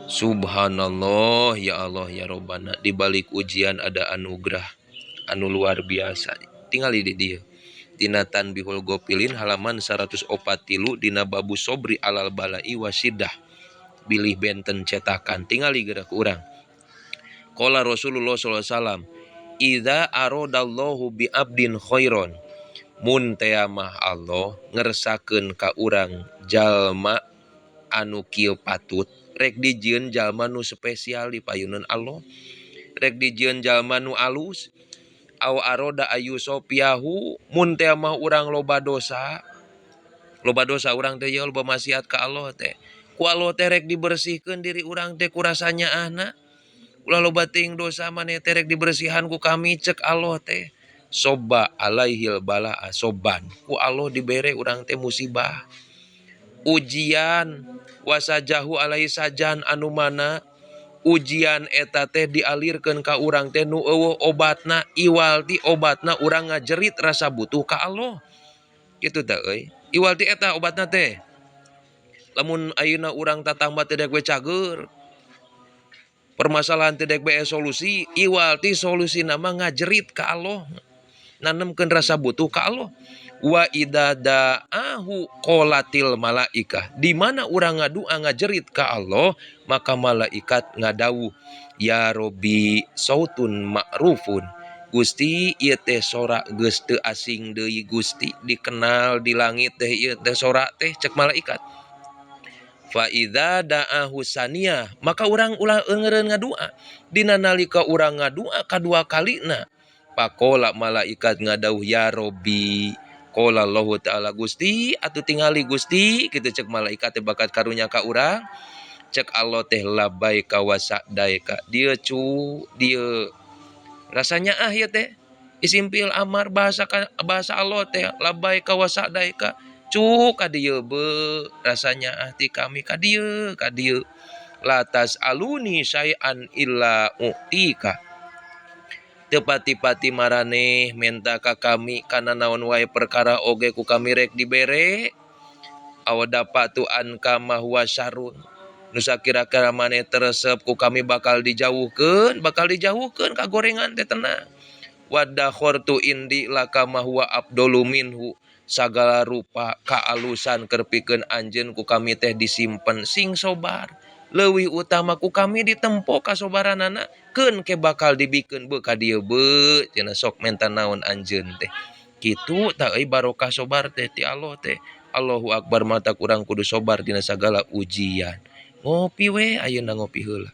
Subhanallah, ya Allah ya Robbana, di balik ujian ada anugerah anu luar biasa. Tingali di dia. Dina Tanbihul Gopilin halaman 143 dina babu sobri alal balai wasidah. Bilih benten cetakan. Tingali gerak urang. Qala Rasulullah sallallahu alaihi wasallam, "Idza aradallahu bi abdin khairon." Mun teh mah Allah ngersakeun ka urang jalma anu kieu patut, rek dijieun jalma nu spesial di payunan Allah, rek dijieun jalma nu alus, aw aroda ayu sopiahu, mun teh mah urang loba dosa urang teh loba maksiat ka Allah teh, ku Allah teh rek dibersihkeun diri urang teh ku rasanya ahna, ulah loba teuing dosa maneh teh rek dibersihan ku kami cek Allah teh, soba alaihil bala soban, ku Allah dibere urang teh musibah, ujian wasajahu alai sajan anu mana ujian eta teh dialirkeun ka urang teh nu eueuh obatna, iwalti obatna urang ngajerit rasa butuh ka Allah. Kitu teh euy. Iwalti eta obatna teh. Lamun ayeuna urang tatamba teh dek we cager, permasalahan teh dek be solusi, iwalti solusina mah ngajerit ka Allah. Nanemkeun rasa butuh ka Allah. Wa idza da'ahu qolatil malaikah, di mana urang ngadua ngajerit ka Allah, maka malaikat ngadawuh, ya Robbi sautun ma'rufun, Gusti ieu teh sorak geus teu asing deui Gusti, dikenal di langit teh ieu teh sorak teh cek malaikat. Fa idza da'ahu saniyah, maka urang ulah eungeureun ngadua, dina nalika urang ngadua kadua kalina, pakola malaikat ngadawuh, ya Robbi, qala Allah taala, Gusti atuh tingali Gusti, kitu cek malaikat teh bakat karunya ka urang, cek Allah teh labbaika wa sa'daika, dieu dieu rasanya ieu teh isimpil amar bahasa Allah teh labbaika wa sa'daika, ka dieu be rasanya ti kami ka dieu latas aluni syai'an illa u'tika, teu pati-pati maraneh menta ka kami kana naon wae perkara oge ku kami rek dibere, aw dapatu anka ma huwa syarrun, nu sakira-kira maneh teresep ku kami bakal dijauhkeun ka gorengan teh tenang. Wadakhortu indi laka ma huwa abdolu minhu, sagala rupa kaalusan keur pikeun anjeun ku kami teh disimpen sing sobar, leuwih utama ku kami ditempo kasobaranana, keun ke bakal dibikeun be ka dieu be, cenah sok menta naon anjeun teh. Kitu tah euy barokah sobar teh ti Allah teh. Allahu Akbar, mata urang kudu sobar dina sagala ujian. Ngopi we, ayeuna ngopi heula.